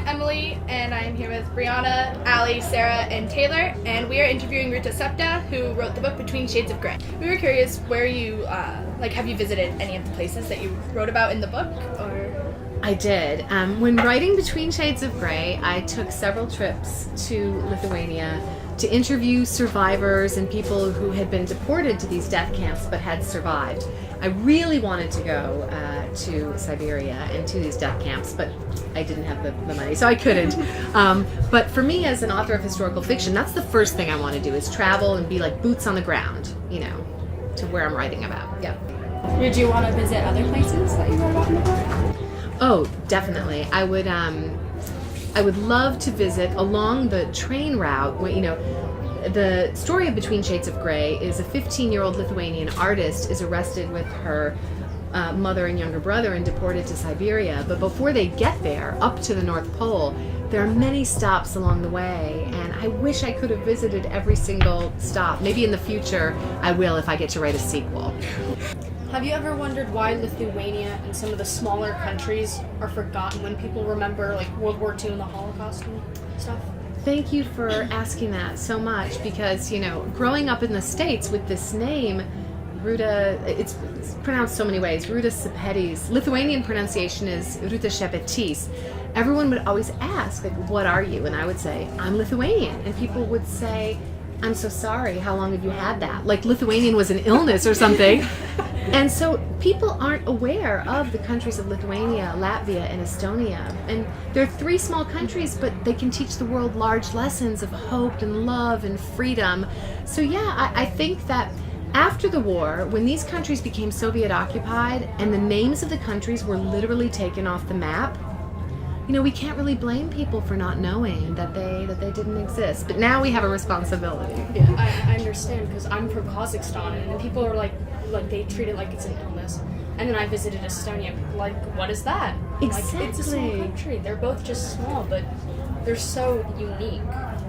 Emily, and I'm here with Brianna, Allie, Sarah, and Taylor, and we are interviewing Ruta Sepetys, who wrote the book Between Shades of Grey. We were curious where you, have you visited any of the places that you wrote about in the book, or...? I did. When writing Between Shades of Grey, I took several trips to Lithuania to interview survivors and people who had been deported to these death camps but had survived. I really wanted to go to Siberia and to these death camps, but I didn't have the money, so I couldn't. But for me, as an author of historical fiction, that's the first thing I want to do, is travel and be like boots on the ground, to where I'm writing about. Yeah. Did you want to visit other places that you wrote about in the book? Oh, definitely. I would love to visit along the train route. The story of Between Shades of Grey is a 15-year-old Lithuanian artist is arrested with her mother and younger brother and deported to Siberia. But before they get there, up to the North Pole, there are many stops along the way, and I wish I could have visited every single stop. Maybe in the future I will if I get to write a sequel. Have you ever wondered why Lithuania and some of the smaller countries are forgotten when people remember like World War II and the Holocaust and stuff? Thank you for asking that so much, because growing up in the States with this name, Ruta, it's pronounced so many ways. Ruta Sepetys. Lithuanian pronunciation is Ruta Sepetys. Everyone would always ask, like, what are you? And I would say, I'm Lithuanian. And people would say, I'm so sorry, how long have you had that? Like Lithuanian was an illness or something. And so people aren't aware of the countries of Lithuania, Latvia, and Estonia. And they're three small countries, but they can teach the world large lessons of hope and love and freedom. So yeah, I think that after the war, when these countries became Soviet occupied and the names of the countries were literally taken off the map, we can't really blame people for not knowing that they didn't exist. But now we have a responsibility. Yeah, I understand, because I'm from Kazakhstan, and people are like they treat it like it's an illness. And then I visited Estonia, and people are like, what is that? Exactly. Like, it's a small country. They're both just small, but they're so unique.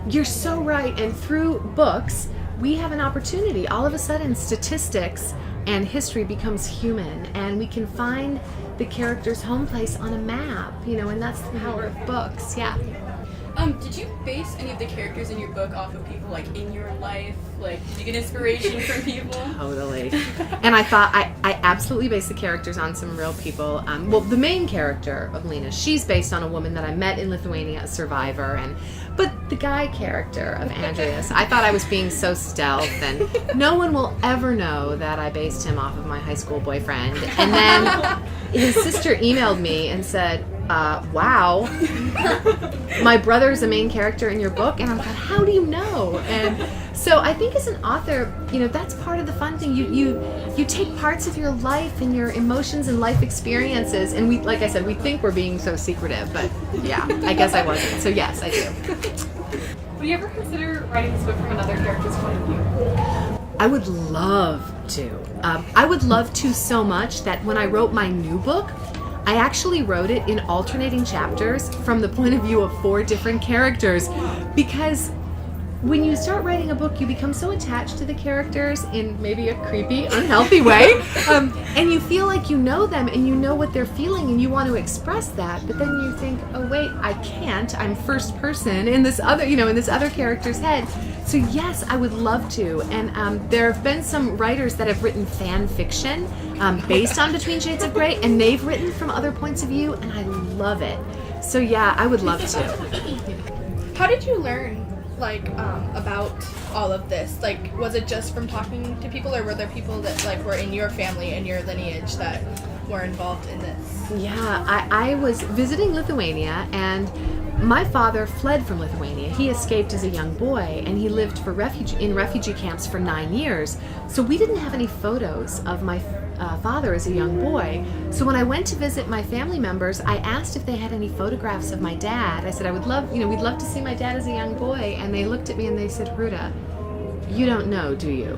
You're so right. And through books, we have an opportunity. All of a sudden, statistics and history becomes human, and we can find the character's home place on a map, and that's the power of books. Yeah. Did you base any of the characters in your book off of people like in your life? Like, did you get inspiration from people? Totally. And I thought I absolutely based the characters on some real people. Well, the main character of Lena, she's based on a woman that I met in Lithuania, a survivor, but the guy character of Andreas, I thought I was being so stealth, and no one will ever know that I based him off of my high school boyfriend. And then his sister emailed me and said, wow, my brother's a main character in your book. And I'm like, how do you know? And so I think as an author, that's part of the fun thing. You take parts of your life and your emotions and life experiences, and we, like I said, we think we're being so secretive, but yeah, I guess I wasn't. So yes, I do. Would you ever consider writing this book from another character's point of view? I would love to. I would love to so much that when I wrote my new book, I actually wrote it in alternating chapters from the point of view of 4 different characters, because when you start writing a book, you become so attached to the characters in maybe a creepy, unhealthy way, and you feel like you know them and you know what they're feeling and you want to express that, but then you think, oh wait, I can't. I'm first person in this other, in this other character's head. So yes, I would love to, and there have been some writers that have written fan fiction based on Between Shades of Grey, and they've written from other points of view, and I love it. So yeah, I would love to. How did you learn about all of this? Like, was it just from talking to people, or were there people that were in your family and your lineage that were involved in this? Yeah, I was visiting Lithuania, and my father fled from Lithuania. He escaped as a young boy, and he lived in refugee camps for 9 years. So we didn't have any photos of my father as a young boy. So when I went to visit my family members, I asked if they had any photographs of my dad. I said, I would love, we'd love to see my dad as a young boy. And they looked at me and they said, Ruta, you don't know, do you?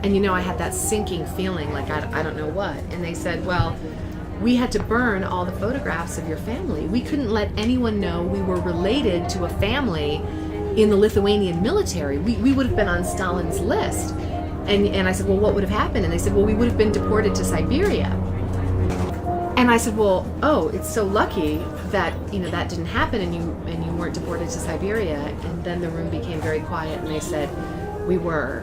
And I had that sinking feeling like I don't know what. And they said, well, we had to burn all the photographs of your family. We couldn't let anyone know we were related to a family in the Lithuanian military. We would have been on Stalin's list. And I said, well, what would have happened? And they said, well, we would have been deported to Siberia. And I said, well, oh, it's so lucky that, that didn't happen and you weren't deported to Siberia. And then the room became very quiet and they said, we were.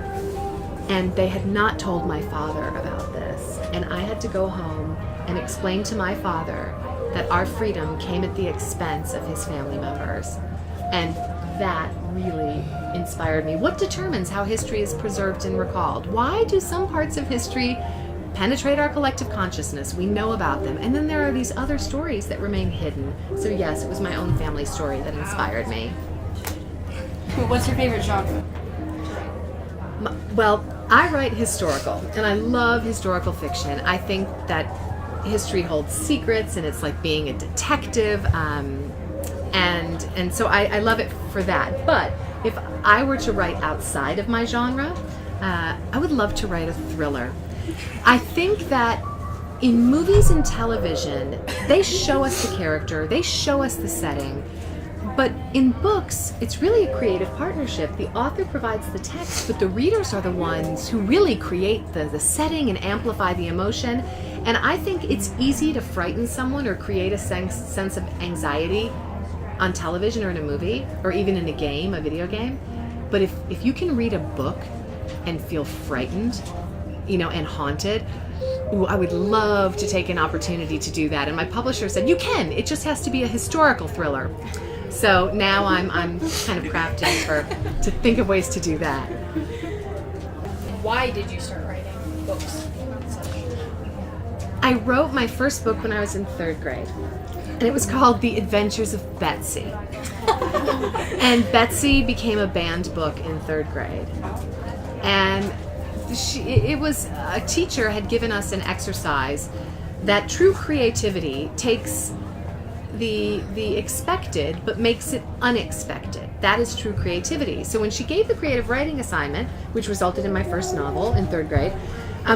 And they had not told my father about this. And I had to go home and explain to my father that our freedom came at the expense of his family members. And that really inspired me. What determines how history is preserved and recalled? Why do some parts of history penetrate our collective consciousness? We know about them. And then there are these other stories that remain hidden. So yes, it was my own family story that inspired me. What's your favorite genre? Well, I write historical, and I love historical fiction. I think that history holds secrets, and it's like being a detective, and so I love it for that. But if I were to write outside of my genre, I would love to write a thriller. I think that in movies and television, they show us the character, they show us the setting. But in books, it's really a creative partnership. The author provides the text, but the readers are the ones who really create the setting and amplify the emotion. And I think it's easy to frighten someone or create a sense of anxiety on television or in a movie, or even in a video game. But if you can read a book and feel frightened, and haunted, I would love to take an opportunity to do that. And my publisher said, you can, it just has to be a historical thriller. So now I'm kind of crafting to think of ways to do that. Why did you start writing books? I wrote my first book when I was in 3rd grade, and it was called The Adventures of Betsy. And Betsy became a banned book in 3rd grade. And it was, a teacher had given us an exercise that true creativity takes the expected but makes it unexpected. That is true creativity. So when she gave the creative writing assignment, which resulted in my first novel in 3rd grade,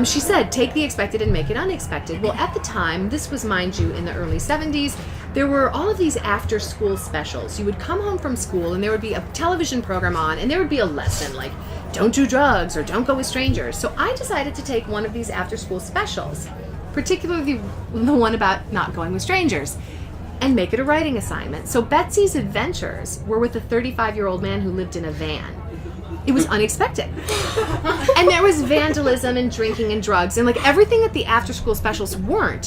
she said, take the expected and make it unexpected. Well, at the time, this was, mind you, in the early 70s, there were all of these after-school specials. You would come home from school and there would be a television program on and there would be a lesson like, don't do drugs or don't go with strangers. So I decided to take one of these after-school specials, particularly the one about not going with strangers, and make it a writing assignment. So Betsy's adventures were with a 35-year-old man who lived in a van. It was unexpected. And there was vandalism and drinking and drugs, and like everything that the after-school specials were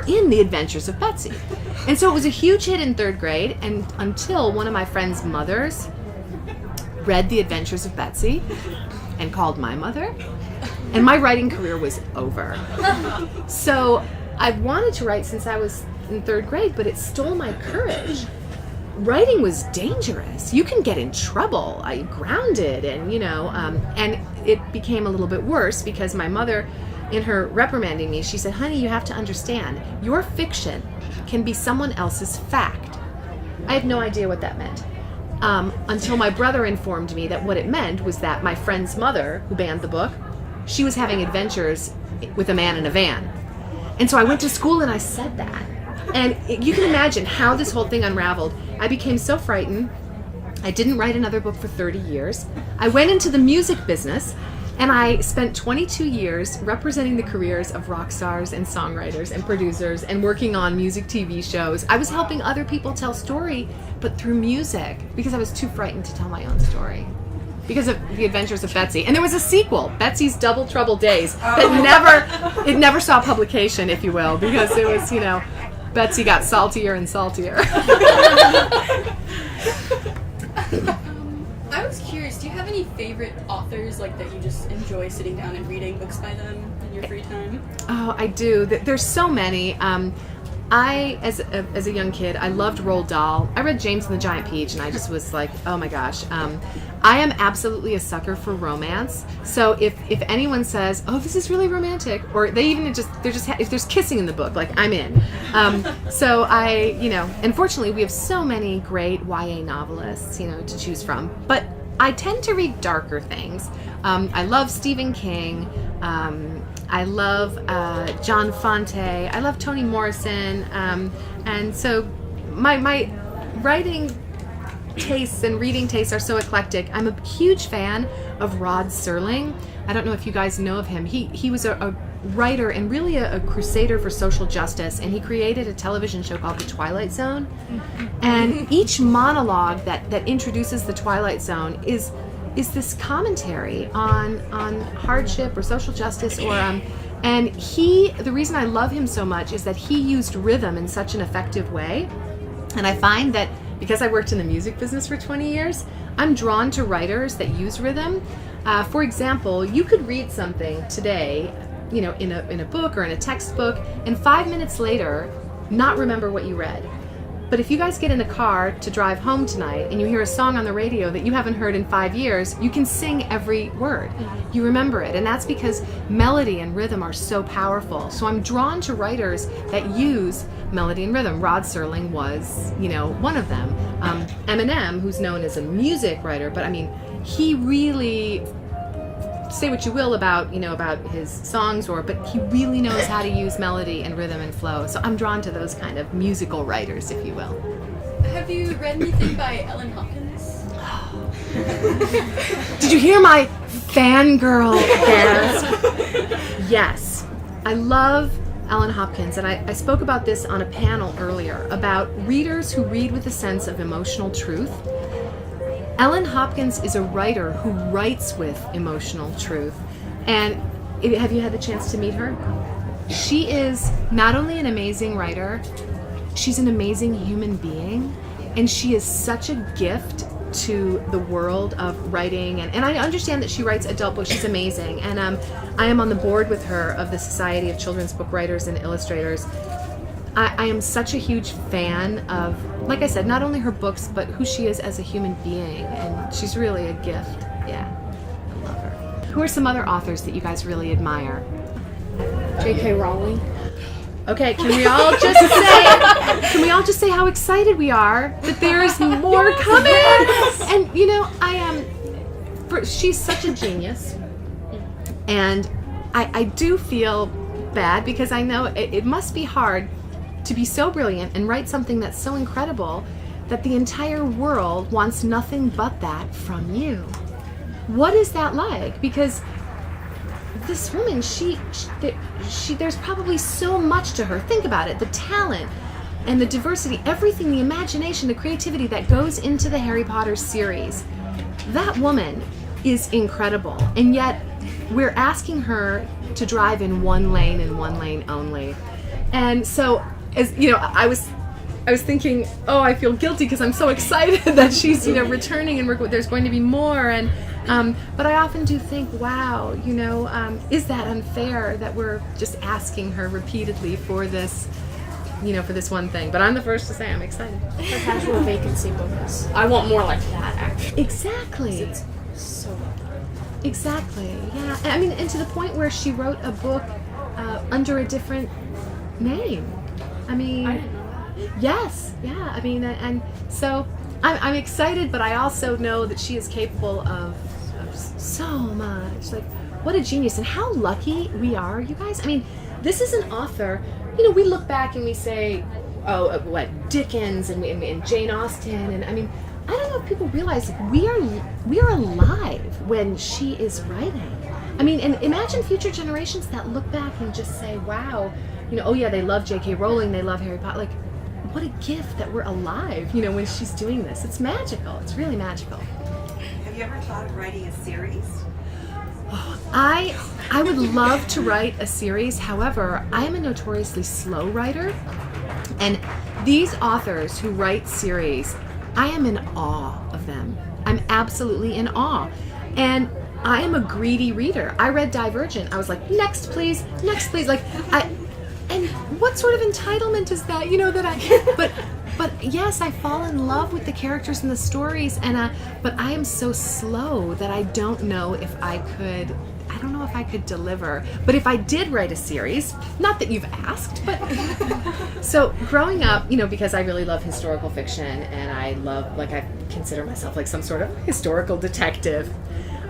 in The Adventures of Betsy. And so it was a huge hit in 3rd grade, and until one of my friend's mothers read The Adventures of Betsy and called my mother, and my writing career was over. So I wanted to write since I was in 3rd grade, but it stole my courage. Writing was dangerous. You can get in trouble. I grounded, and and it became a little bit worse because my mother, in her reprimanding me, she said, honey, you have to understand, your fiction can be someone else's fact. I had no idea what that meant. Until my brother informed me that what it meant was that my friend's mother, who banned the book, she was having adventures with a man in a van. And so I went to school and I said that. And you can imagine how this whole thing unraveled. I became so frightened. I didn't write another book for 30 years. I went into the music business, and I spent 22 years representing the careers of rock stars and songwriters and producers and working on music TV shows. I was helping other people tell story, but through music, because I was too frightened to tell my own story. Because of The Adventures of Betsy. And there was a sequel, Betsy's Double Trouble Days, that never saw publication, if you will, because it was, Betsy got saltier and saltier. I was curious, do you have any favorite authors that you just enjoy sitting down and reading books by them in your free time? Oh, I do. There's so many. I, as a young kid, I loved Roald Dahl. I read James and the Giant Peach, and I just was like, oh my gosh. I am absolutely a sucker for romance. So if anyone says, oh, this is really romantic, or they even if there's kissing in the book, I'm in. So and fortunately we have so many great YA novelists, to choose from. But I tend to read darker things. I love Stephen King. I love John Fonte. I love Toni Morrison. And so my writing tastes and reading tastes are so eclectic. I'm a huge fan of Rod Serling. I don't know if you guys know of him. He was a writer and really a crusader for social justice, and he created a television show called The Twilight Zone. And each monologue that introduces the Twilight Zone is this commentary on hardship or social justice or and the reason I love him so much is that he used rhythm in such an effective way. And I find that because I worked in the music business for 20 years, I'm drawn to writers that use rhythm. For example, you could read something today, in a book or in a textbook, and 5 minutes later, not remember what you read. But if you guys get in the car to drive home tonight and you hear a song on the radio that you haven't heard in 5 years, you can sing every word. You remember it. And that's because melody and rhythm are so powerful. So I'm drawn to writers that use melody and rhythm. Rod Serling was, one of them. Eminem, who's known as a music writer, but I mean, he really, say what you will about his songs, but he really knows how to use melody and rhythm and flow. So I'm drawn to those kind of musical writers, if you will. Have you read anything by Ellen Hopkins? Did you hear my fangirl gasp? Yes. I love Ellen Hopkins, and I spoke about this on a panel earlier about readers who read with a sense of emotional truth. Ellen Hopkins is a writer who writes with emotional truth. And have you had the chance to meet her? She is not only an amazing writer, she's an amazing human being, and she is such a gift to the world of writing. And I understand that she writes adult books. She's amazing. And I am on the board with her of the Society of Children's Book Writers and Illustrators. I am such a huge fan of, like I said, not only her books, but who she is as a human being. And she's really a gift. Yeah, I love her. Who are some other authors that you guys really admire? J.K. Rowling. Okay, can we all just say how excited we are that there's more coming? And she's such a genius. And I do feel bad because I know it must be hard to be so brilliant and write something that's so incredible that the entire world wants nothing but that from you. What is that like? Because this woman, she there's probably so much to her. Think about it, the talent and the diversity, everything, the imagination, the creativity that goes into the Harry Potter series. That woman is incredible, and yet we're asking her to drive in one lane and one lane only. And so, as you know, I was thinking, oh, I feel guilty because I'm so excited that she's returning and there's going to be more. And but I often do think, wow, is that unfair that we're just asking her repeatedly for this, for this one thing? But I'm the first to say I'm excited. Perpetual vacancy book is. I want more like that, actually. Exactly. It's so well done. Exactly. Yeah. I mean, and to the point where she wrote a book under a different name. I mean, I didn't know that. Yes. Yeah. I mean, and so I'm excited, but I also know that she is capable of so much. Like, what a genius, and how lucky we are, you guys. I mean, this is an author. We look back and we say, oh, what, Dickens and Jane Austen, and I mean, I don't know if people realize we are alive when she is writing. I mean, and imagine future generations that look back and just say, wow, oh yeah, they love J.K. Rowling, they love Harry Potter. Like, what a gift that we're alive, when she's doing this. It's magical. It's really magical. Have you ever thought of writing a series? I would love to write a series. However, I am a notoriously slow writer, and these authors who write series, I am in awe of them. I'm absolutely in awe. And I am a greedy reader. I read Divergent. I was like, next please, next please. And what sort of entitlement is that? But yes, I fall in love with the characters and the stories, but I am so slow that I don't know if I could deliver. But if I did write a series, not that you've asked, but so growing up, because I really love historical fiction and I consider myself like some sort of historical detective,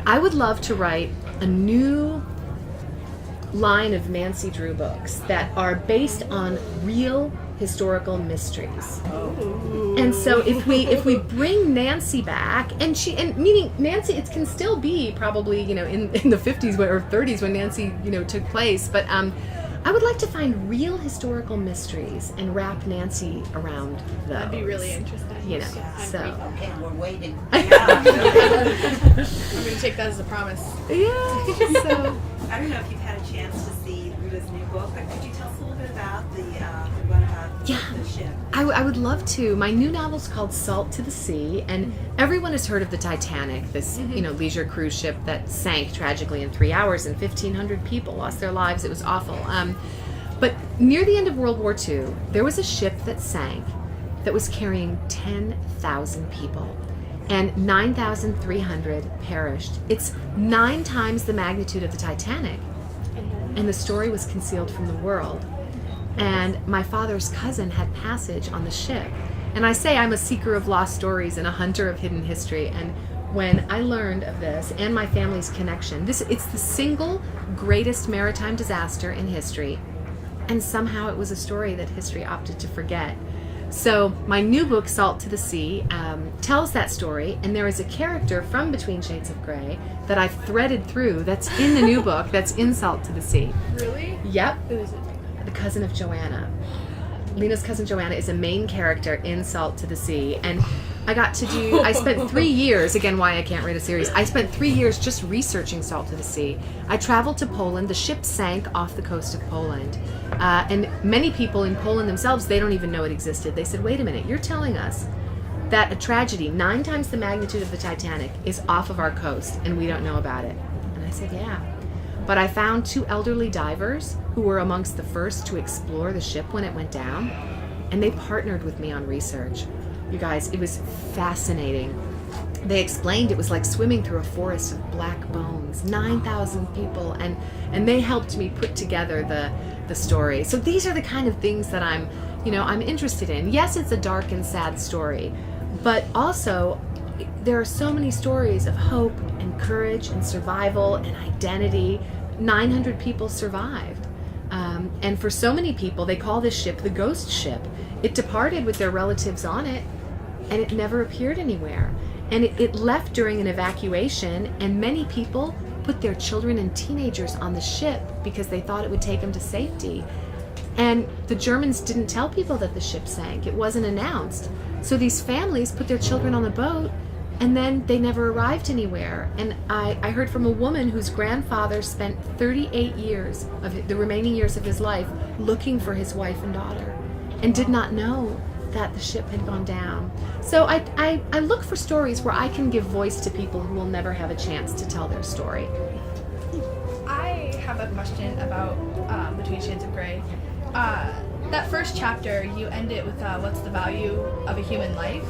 I would love to write a new line of Nancy Drew books that are based on real historical mysteries. And so if we bring Nancy back, and meaning Nancy, it can still be probably, in the 50s or 30s when Nancy, took place, but I would like to find real historical mysteries and wrap Nancy around those. That'd be really interesting. So Okay, we're waiting. I'm gonna take that as a promise. yeah. So I don't know if you've had a chance to see Ruta's new book, but could you tell us a little bit about the one about the ship? I would love to. My new novel's called Salt to the Sea, and everyone has heard of the Titanic, this leisure cruise ship that sank tragically in 3 hours, and 1,500 people lost their lives. It was awful. But near the end of World War II, there was a ship that sank that was carrying 10,000 people, and 9,300 perished. It's 9 times the magnitude of the Titanic, and the story was concealed from the world. And my father's cousin had passage on the ship. And I say I'm a seeker of lost stories and a hunter of hidden history. And when I learned of this and my family's connection, it's the single greatest maritime disaster in history. And somehow it was a story that history opted to forget. So my new book, Salt to the Sea, tells that story, and there is a character from Between Shades of Grey that I've threaded through that's in the new book that's in Salt to the Sea. Really? Yep. Who is it? The cousin of Joanna. Lena's cousin Joanna is a main character in Salt to the Sea, and I spent 3 years, again why I can't write a series, I spent 3 years just researching Salt to the Sea. I traveled to Poland. The ship sank off the coast of Poland, and many people in Poland themselves, they don't even know it existed. They said, wait a minute, you're telling us that a tragedy 9 times the magnitude of the Titanic is off of our coast and we don't know about it? And I said, yeah. But I found 2 elderly divers who were amongst the first to explore the ship when it went down, and they partnered with me on research. You guys, it was fascinating. They explained it was like swimming through a forest of black bones, 9,000 people, and they helped me put together the story. So these are the kind of things that I'm interested in. Yes, it's a dark and sad story, but also there are so many stories of hope and courage and survival and identity. 900 people survived. And for so many people, they call this ship the ghost ship. It departed with their relatives on it, and it never appeared anywhere. And it left during an evacuation, and many people put their children and teenagers on the ship because they thought it would take them to safety. And the Germans didn't tell people that the ship sank. It wasn't announced. So these families put their children on the boat, and then they never arrived anywhere. And I heard from a woman whose grandfather spent 38 years of the remaining years of his life looking for his wife and daughter, and did not know that the ship had gone down. So I look for stories where I can give voice to people who will never have a chance to tell their story. I have a question about Between Shades of Grey. That first chapter, you end it with what's the value of a human life?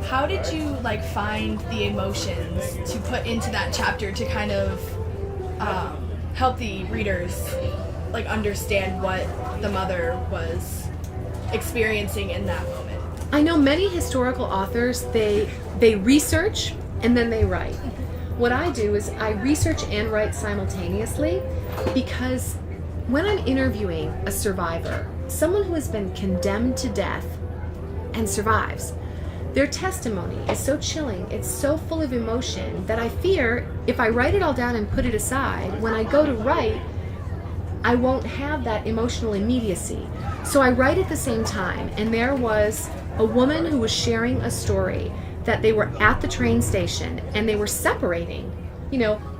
How did you find the emotions to put into that chapter to kind of help the readers understand what the mother was experiencing in that moment? I know many historical authors, they research and then they write. What I do is I research and write simultaneously, because when I'm interviewing a survivor, someone who has been condemned to death and survives, their testimony is so chilling, it's so full of emotion, that I fear if I write it all down and put it aside, when I go to write, I won't have that emotional immediacy. So I write at the same time, and there was a woman who was sharing a story that they were at the train station and they were separating,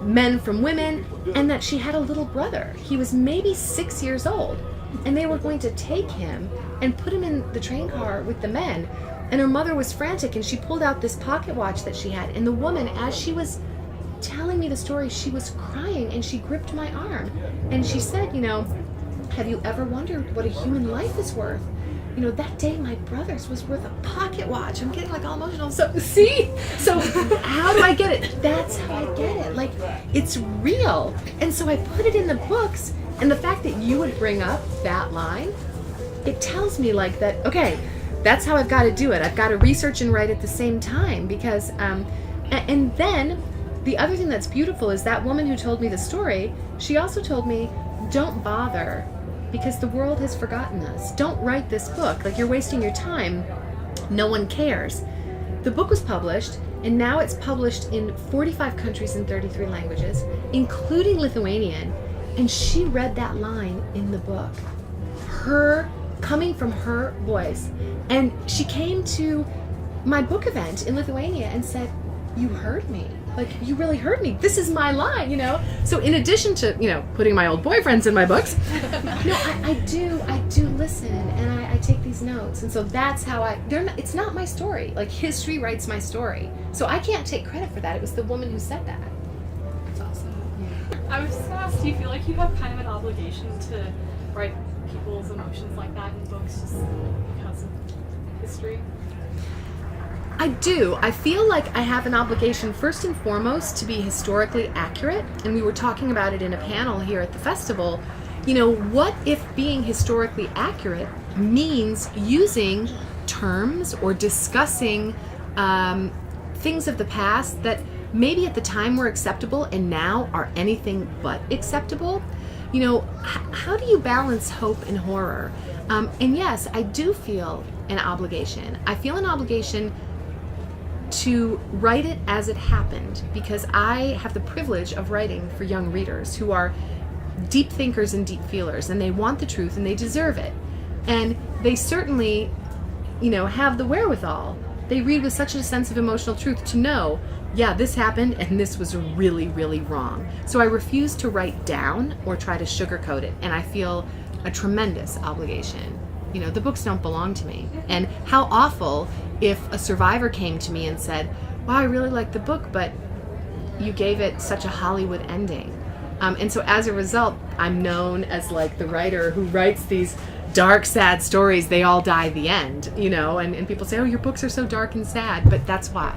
men from women, and that she had a little brother. He was maybe 6 years old, and they were going to take him and put him in the train car with the men. And her mother was frantic, and she pulled out this pocket watch that she had. And the woman, as she was telling me the story, she was crying, and she gripped my arm. And she said, have you ever wondered what a human life is worth? That day my brother's was worth a pocket watch. I'm getting all emotional. So, see? So how do I get it? That's how I get it. It's real. And so I put it in the books, and the fact that you would bring up that line, it tells me that, okay, that's how I've got to do it. I've got to research and write at the same time, because, and then the other thing that's beautiful is that woman who told me the story, she also told me, don't bother because the world has forgotten us. Don't write this book. Like, you're wasting your time. No one cares. The book was published, and now it's published in 45 countries in 33 languages, including Lithuanian, and she read that line in the book. Her, coming from her voice. And she came to my book event in Lithuania and said, "You heard me. Like, you really heard me. This is my line, you know?" So in addition to, you know, putting my old boyfriends in my books, no, I do listen, and I take these notes. And so that's how it's not my story. Like, history writes my story. So I can't take credit for that. It was the woman who said that. That's awesome. I was just gonna ask, do you feel like you have kind of an obligation to write people's emotions like that in books just because of history? I do. I feel like I have an obligation, first and foremost, to be historically accurate. And we were talking about it in a panel here at the festival. You know, what if being historically accurate means using terms or discussing things of the past that maybe at the time were acceptable and now are anything but acceptable? You know, how do you balance hope and horror? And yes, I do feel an obligation. I feel an obligation to write it as it happened, because I have the privilege of writing for young readers who are deep thinkers and deep feelers, and they want the truth and they deserve it. And they certainly, you know, have the wherewithal. They read with such a sense of emotional truth to know, yeah, this happened and this was really, really wrong. So I refuse to write down or try to sugarcoat it, and I feel a tremendous obligation. You know, the books don't belong to me. And how awful if a survivor came to me and said, "Wow, I really liked the book, but you gave it such a Hollywood ending." And so as a result, I'm known as like the writer who writes these dark, sad stories. They all die at the end, you know, and people say, "Oh, your books are so dark and sad," but that's why.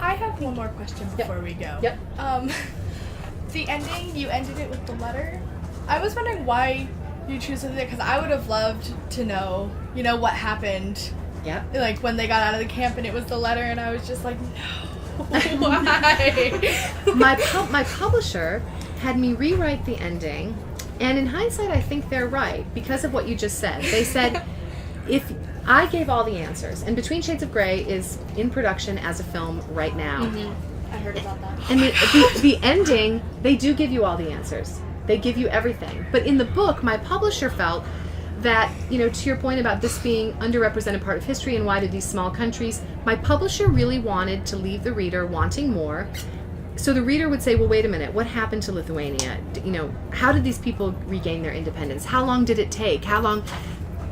I have one more question before we go. Yep. The ending, you ended it with the letter. I was wondering why you choose it, because I would have loved to know, you know, what happened. Yep. Like when they got out of the camp and it was the letter, and I was just like, no, why? My publisher had me rewrite the ending, and in hindsight, I think they're right because of what you just said. They said, if I gave all the answers, and Between Shades of Grey is in production as a film right now. I heard about that. And the ending, they do give you all the answers. They give you everything. But in the book, my publisher felt that, you know, to your point about this being underrepresented part of history and why did these small countries, my publisher really wanted to leave the reader wanting more. So the reader would say, well, wait a minute, what happened to Lithuania? You know, how did these people regain their independence? How long did it take? How long?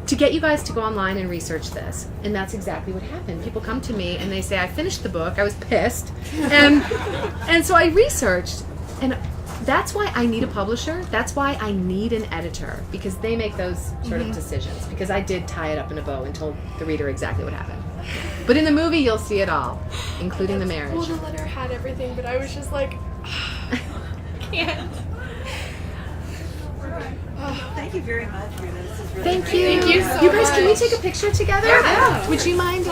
To get you guys to go online and research this. And that's exactly what happened. People come to me and they say, I finished the book, I was pissed. And so I researched, and that's why I need a publisher. That's why I need an editor, because they make those sort of decisions. Because I did tie it up in a bow and told the reader exactly what happened. But in the movie, you'll see it all, including the marriage. Well, the letter had everything, but I was just like, can't. Thank you very much, Ruta. This is really Thank great. you. Thank you so You guys, can we much. take a picture together? Yeah. Would you mind?